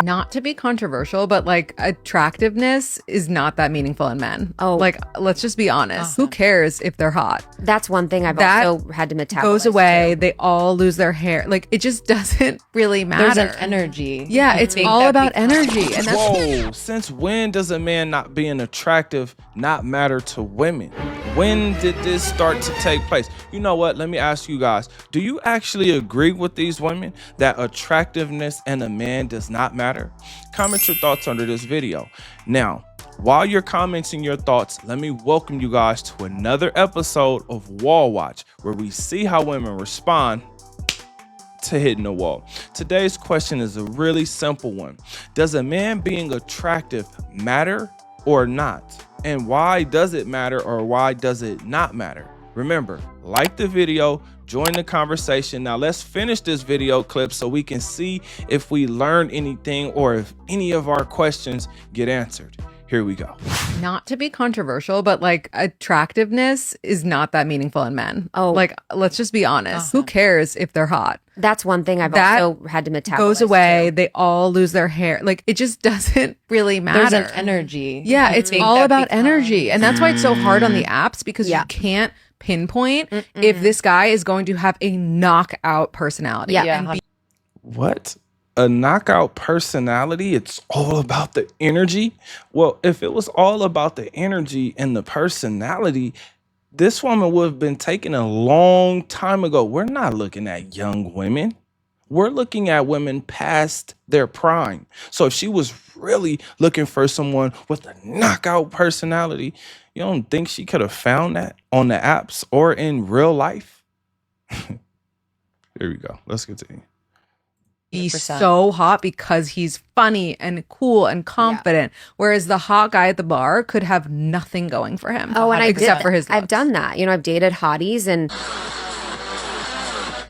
Not to be controversial, but like attractiveness is not that meaningful in men. Oh. Like, let's just be honest. Who cares if they're hot? That's one thing I've That also had to metabolize. Goes away. too. They all lose their hair. Like, it just doesn't really matter. There's an energy. Yeah, it's all about energy. And that's Whoa, since when does a man not being attractive not matter to women? When did this start to take place? You know what? Let me ask you guys. Do you actually agree with these women that attractiveness in a man does not matter? Comment your thoughts under this video. Now, while you're commenting your thoughts, let me welcome you guys to another episode of Wall Watch, where we see how women respond to hitting the wall. Today's question is a really simple one. Does a man being attractive matter or not? And why does it matter, or why does it not matter? Remember, like the video, join the conversation. Now let's finish this video clip so we can see if we learned anything or if any of our questions get answered. Here we go. not to be controversial, but like attractiveness is not that meaningful in men. Oh. Like, let's just be honest. Who cares if they're hot? That's one thing I've That also had to metabolize. Goes away. too. They all lose their hair. Like, it just doesn't really matter. There's an energy. Yeah, I it's think all that about becomes- energy. And that's why it's so hard on the apps, because Yeah. you can't pinpoint if this guy is going to have a knockout personality. Yeah. Yeah. And What? A knockout personality? It's all about the energy? Well, if it was all about the energy and the personality, this woman would have been taken a long time ago. We're not looking at young women. We're looking at women past their prime. So if she was really looking for someone with a knockout personality, you don't think she could have found that on the apps or in real life? Here we go. Let's continue. he's 100%. so hot because he's funny and cool and confident. Whereas the hot guy at the bar could have nothing going for him. Oh, and except for his looks. I've done that. You know, I've dated hotties, and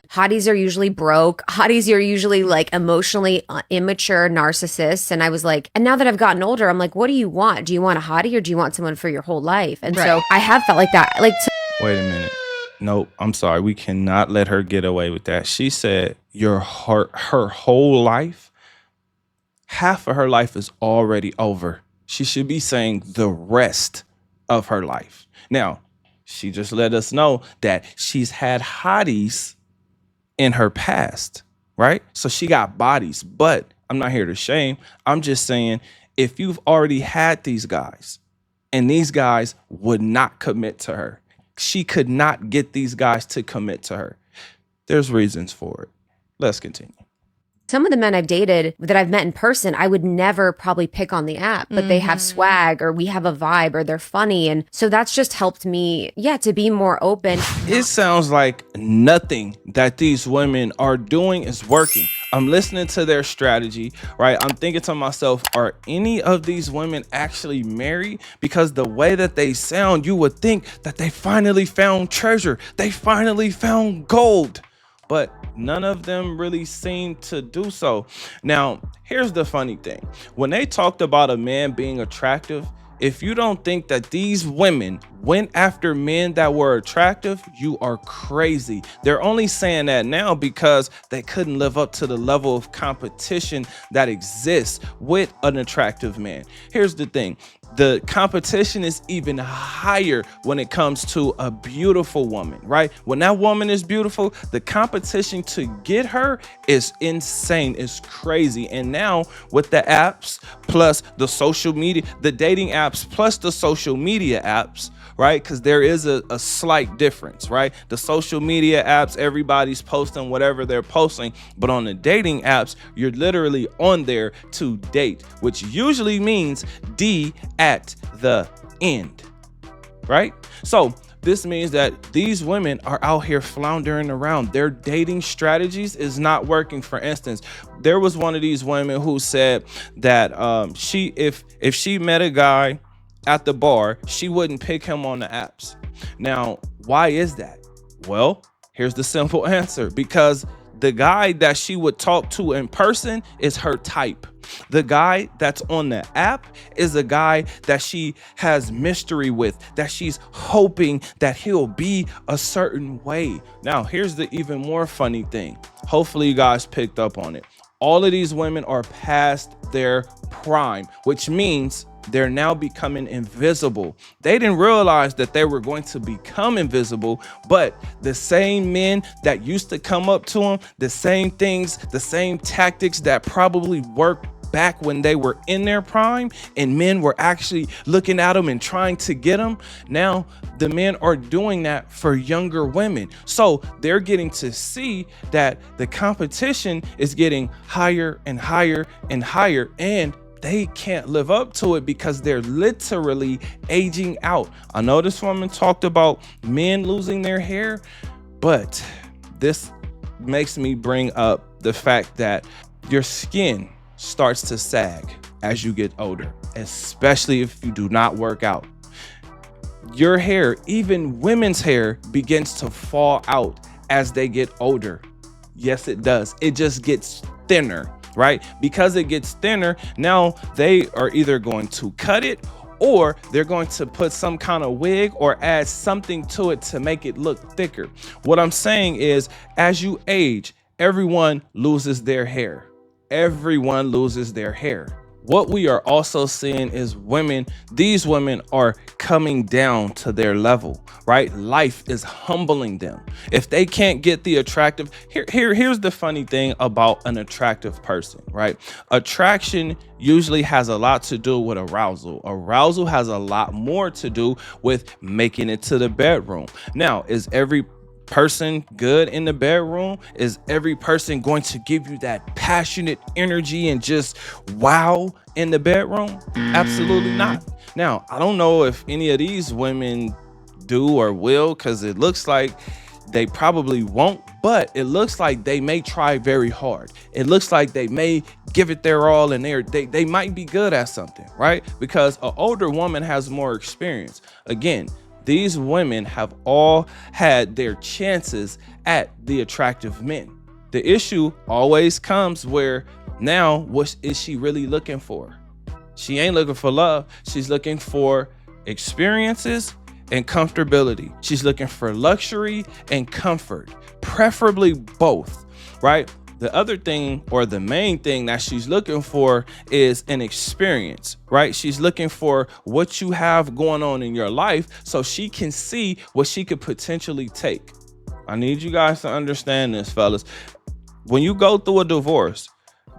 hotties are usually broke. Hotties are usually like emotionally immature narcissists. And I was like, and now that I've gotten older, I'm like, what do you want? Do you want a hottie, or do you want someone for your whole life? And so Right. I have felt like that. Like, Wait a minute. Nope, I'm sorry. We cannot let her get away with that. She said her whole life, half of her life is already over. She should be saying the rest of her life. Now, she just let us know that she's had hotties in her past, right? So she got bodies, but I'm not here to shame. I'm just saying, if you've already had these guys and these guys would not commit to her, she could not get these guys to commit to her. There's reasons for it. Let's continue. some of the men I've dated that I've met in person, I would never probably pick on the app, but they have swag, or we have a vibe, or they're funny. And so that's just helped me, to be more open. It sounds like nothing that these women are doing is working. I'm listening to their strategy, right? I'm thinking to myself, are any of these women actually married? Because the way that they sound, you would think that they finally found treasure. They finally found gold. But none of them really seem to do so. Now, here's the funny thing. When they talked about a man being attractive, if you don't think that these women went after men that were attractive, you are crazy. They're only saying that now because they couldn't live up to the level of competition that exists with an attractive man. Here's the thing. The competition is even higher when it comes to a beautiful woman, right? When that woman is beautiful, the competition to get her is insane. It's crazy. And now with the apps plus the social media, the dating apps plus the social media apps, right? Because there is a slight difference, right? The social media apps, everybody's posting whatever they're posting. But on the dating apps, you're literally on there to date, which usually means D at the end, right? So this means that these women are out here floundering around. Their dating strategies is not working. For instance, there was one of these women who said that if she met a guy at the bar, she wouldn't pick him on the apps. Now, why is that? Well, here's the simple answer. Because the guy that she would talk to in person is her type. The guy that's on the app is a guy that she has mystery with, that she's hoping that he'll be a certain way. Now, here's the even more funny thing. Hopefully you guys picked up on it. All of these women are past their prime, which means they're now becoming invisible. They didn't realize that they were going to become invisible, but the same men that used to come up to them, the same things, the same tactics that probably worked back when they were in their prime and men were actually looking at them and trying to get them. Now the men are doing that for younger women. So they're getting to see that the competition is getting higher and higher and higher, and they can't live up to it because they're literally aging out. I know this woman talked about men losing their hair, but this makes me bring up the fact that your skin starts to sag as you get older, especially if you do not work out. Your hair, even women's hair, begins to fall out as they get older. Yes, it does. It just gets thinner, right? Because it gets thinner, now they are either going to cut it or they're going to put some kind of wig or add something to it to make it look thicker. What I'm saying is, as you age, everyone loses their hair. Everyone loses their hair. What we are also seeing is these women are coming down to their level, right? Life is humbling them. If they can't get the attractive, here's the funny thing about an attractive person, right? Attraction usually has a lot to do with arousal. Arousal has a lot more to do with making it to the bedroom. Now, is every person good in the bedroom? Is every person going to give you that passionate energy and just wow in the bedroom? Absolutely not. Now, I don't know if any of these women do or will, because it looks like they probably won't, but it looks like they may try very hard. It looks like they may give it their all, and they might be good at something, right? Because an older woman has more experience. Again, these women have all had their chances at the attractive men. The issue always comes where now, what is she really looking for? She ain't looking for love. She's looking for experiences and comfortability. She's looking for luxury and comfort, preferably both, right? The other thing, or the main thing that she's looking for, is an experience, right? She's looking for what you have going on in your life so she can see what she could potentially take. I need you guys to understand this, fellas. When you go through a divorce,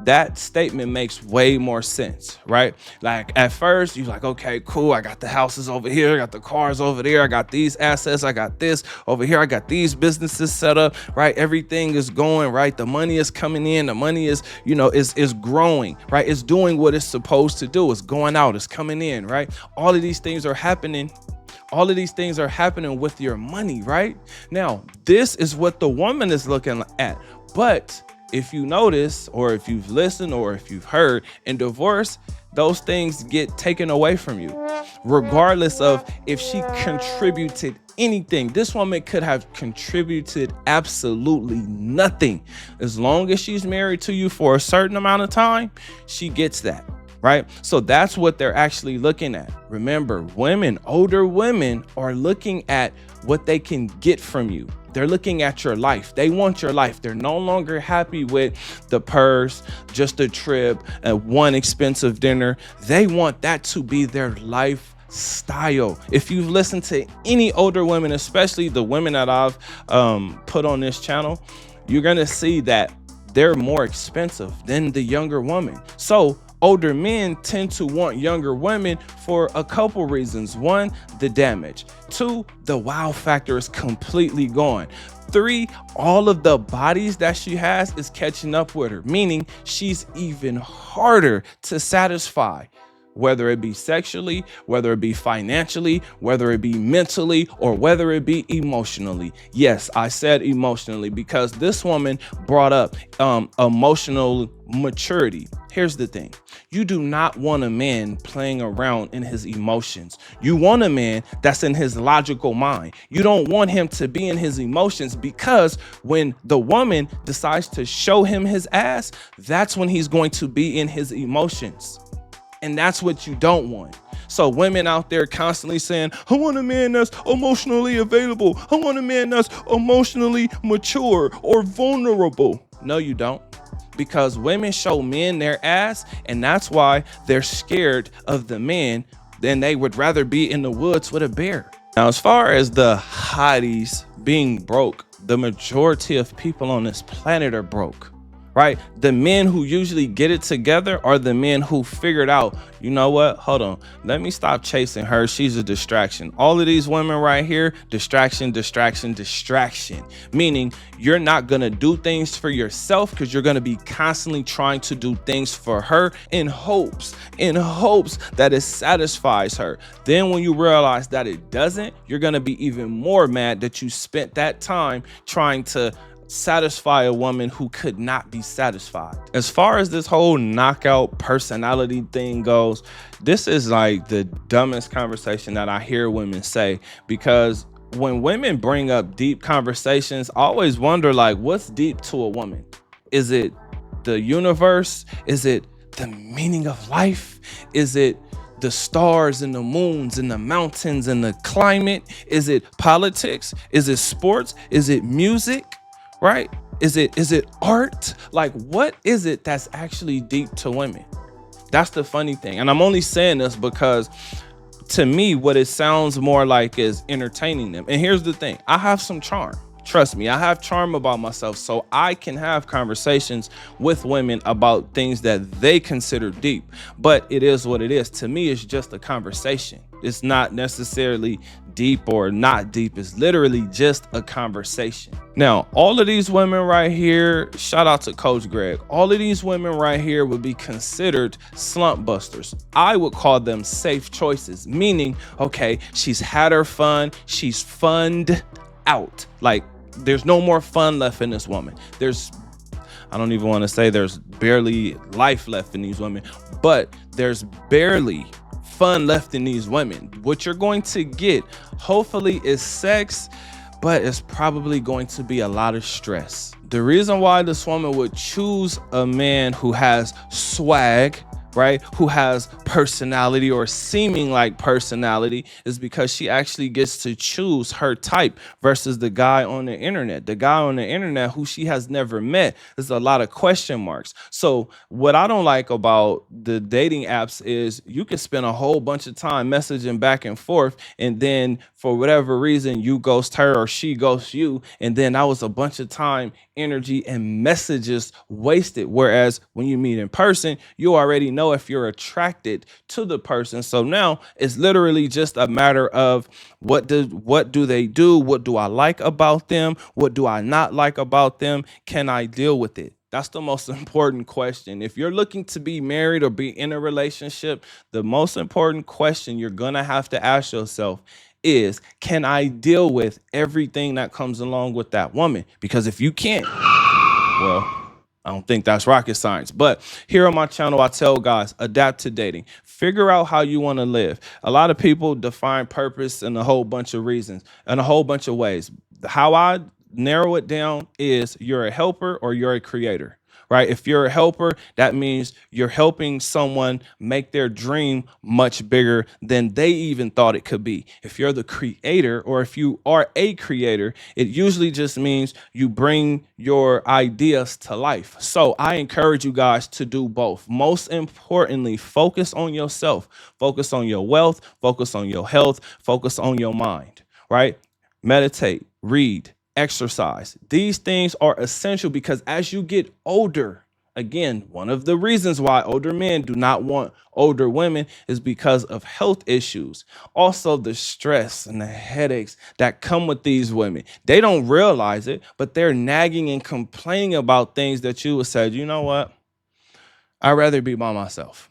that statement makes way more sense, right? Like at first you're like, okay, cool. I got the houses over here. I got the cars over there. I got these assets. I got this over here. I got these businesses set up, right? Everything is going right. The money is coming in. The money is, is growing, right? It's doing what it's supposed to do. It's going out. It's coming in, right? All of these things are happening. All of these things are happening with your money, right? Now, this is what the woman is looking at. But if you notice, or if you've listened, or if you've heard, in divorce, those things get taken away from you, regardless of if she contributed anything. This woman could have contributed absolutely nothing. As long as she's married to you for a certain amount of time, she gets that, right? So that's what they're actually looking at. Remember, older women are looking at what they can get from you. They're looking at your life. They want your life. They're no longer happy with the purse, just a trip, and one expensive dinner. They want that to be their lifestyle. If you've listened to any older women, especially the women that I've put on this channel, you're going to see that they're more expensive than the younger woman. So older men tend to want younger women for a couple reasons. One, the damage. Two, the wow factor is completely gone. Three, all of the bodies that she has is catching up with her, meaning she's even harder to satisfy, whether it be sexually, whether it be financially, whether it be mentally, or whether it be emotionally. Yes, I said emotionally because this woman brought up emotional maturity. Here's the thing. You do not want a man playing around in his emotions. You want a man that's in his logical mind. You don't want him to be in his emotions, because when the woman decides to show him his ass, that's when he's going to be in his emotions. And that's what you don't want. So women out there constantly saying, I want a man that's emotionally available. I want a man that's emotionally mature or vulnerable. No, you don't. because women show men their ass, and that's why they're scared of the men. Then they would rather be in the woods with a bear. Now, as far as the hotties being broke, the majority of people on this planet are broke, right? The men who usually get it together are the men who figured out, you know what? Hold on. Let me stop chasing her. She's a distraction. All of these women right here, distraction, distraction, distraction. Meaning you're not going to do things for yourself because you're going to be constantly trying to do things for her in hopes that it satisfies her. Then when you realize that it doesn't, you're going to be even more mad that you spent that time trying to satisfy a woman who could not be satisfied. As far as this whole knockout personality thing goes, this is like the dumbest conversation that I hear women say, because when women bring up deep conversations, I always wonder, like, what's deep to a woman? Is it the universe? Is it the meaning of life? Is it the stars and the moons and the mountains and the climate? Is it politics? Is it sports? Is it music? Right? Is it art? Like, what is it that's actually deep to women? That's the funny thing. And I'm only saying this because to me, what it sounds more like is entertaining them. And here's the thing. I have some charm. Trust me, I have charm about myself, so I can have conversations with women about things that they consider deep. But it is what it is. To me, it's just a conversation. It's not necessarily deep or not deep. It's literally just a conversation. Now, all of these women right here, shout out to Coach Greg. All of these women right here would be considered slump busters. I would call them safe choices, meaning, okay, she's had her fun. She's funned out. Like, there's no more fun left in this woman. I don't even want to say there's barely life left in these women, but there's barely fun left in these women. What you're going to get, hopefully, is sex, but it's probably going to be a lot of stress. The reason why this woman would choose a man who has swag, right, who has personality or seeming like personality, is because she actually gets to choose her type versus the guy on the internet. The guy on the internet who she has never met, there's a lot of question marks. So what I don't like about the dating apps is you can spend a whole bunch of time messaging back and forth, and then for whatever reason you ghost her or she ghosts you, and then that was a bunch of time, energy, and messages wasted. Whereas when you meet in person, you already know if you're attracted to the person. So now it's literally just a matter of what do they do? What do I like about them? What do I not like about them? Can I deal with it? That's the most important question. If you're looking to be married or be in a relationship, the most important question you're going to have to ask yourself is, can I deal with everything that comes along with that woman? Because if you can't, well, I don't think that's rocket science. But here on my channel, I tell guys, adapt to dating. Figure out how you want to live. A lot of people define purpose in a whole bunch of reasons, in a whole bunch of ways. How I narrow it down is you're a helper or you're a creator. Right? If you're a helper, that means you're helping someone make their dream much bigger than they even thought it could be. If you're the creator, or if you are a creator, it usually just means you bring your ideas to life. So I encourage you guys to do both. Most importantly, focus on yourself, focus on your wealth, focus on your health, focus on your mind, right? Meditate, read, exercise. These things are essential because as you get older, again, one of the reasons why older men do not want older women is because of health issues. Also, the stress and the headaches that come with these women. They don't realize it, but they're nagging and complaining about things that you would say, you know what? I'd rather be by myself.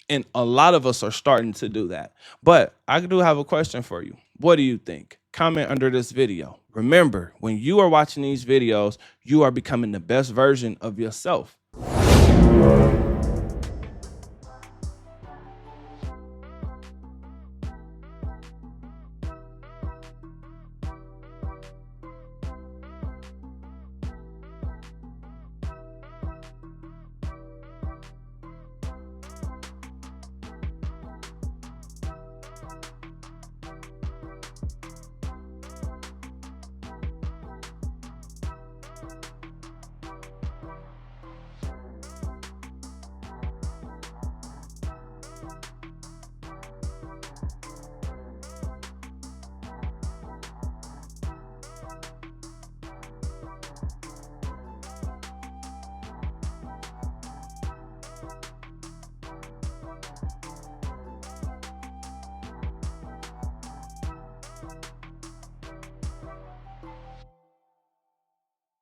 And a lot of us are starting to do that. But I do have a question for you. What do you think? Comment under this video. Remember, when you are watching these videos, you are becoming the best version of yourself.